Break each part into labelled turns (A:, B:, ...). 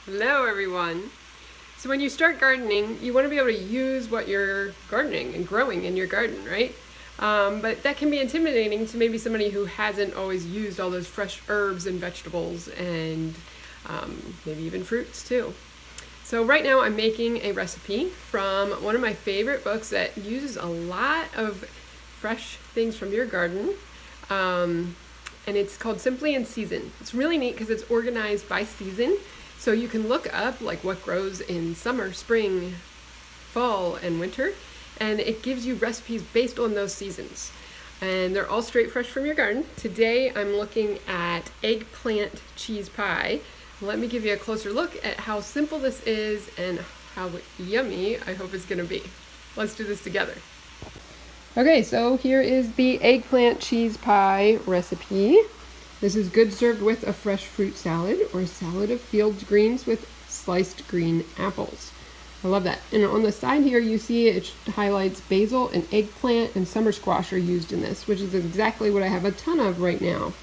A: Hello everyone! So when you start gardening, you want to be able to use what you're gardening and growing in your garden, right? But that can be intimidating to maybe somebody who hasn't always used all those fresh herbs and vegetables and maybe even fruits too. So right now I'm making a recipe from one of my favorite books that uses a lot of fresh things from your garden. And it's called Simply in Season. It's really neat because it's organized by season. So you can look up like what grows in summer, spring, fall, and winter, and it gives you recipes based on those seasons. And they're all straight fresh from your garden. Today I'm looking at eggplant cheese pie. Let me give you a closer look at how simple this is and how yummy I hope it's gonna be. Let's do this together. Okay, so here is the eggplant cheese pie recipe. This is good served with a fresh fruit salad or a salad of field greens with sliced green apples. I love that. And on the side here you see it highlights basil and eggplant and summer squash are used in this, which is exactly what I have a ton of right now.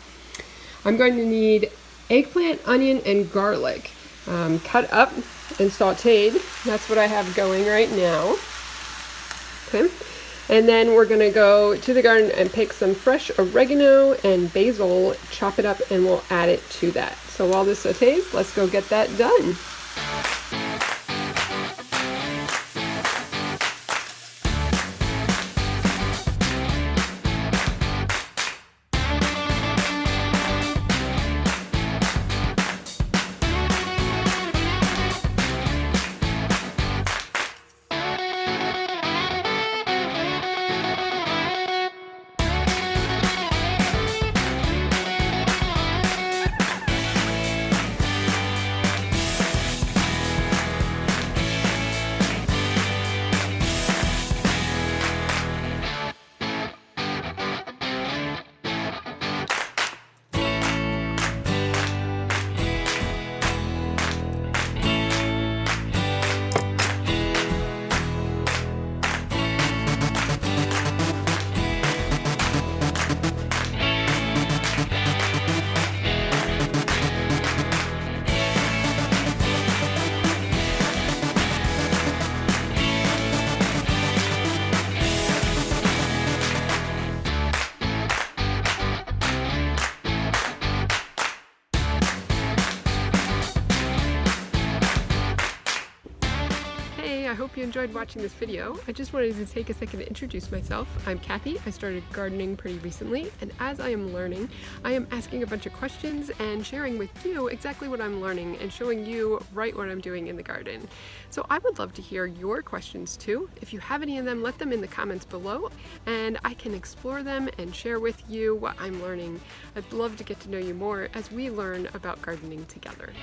A: I'm going to need eggplant, onion, and garlic cut up and sauteed. That's what I have going right now. Okay. And then we're going to go to the garden and pick some fresh oregano and basil, chop it up, and we'll add it to that. So while this sautés, let's go get that done. I hope you enjoyed watching this video. I just wanted to take a second to introduce myself. I'm Kathy. I started gardening pretty recently, and as I am learning, I am asking a bunch of questions and sharing with you exactly what I'm learning and showing you right what I'm doing in the garden. So I would love to hear your questions too. If you have any of them, let them in the comments below and I can explore them and share with you what I'm learning. I'd love to get to know you more as we learn about gardening together.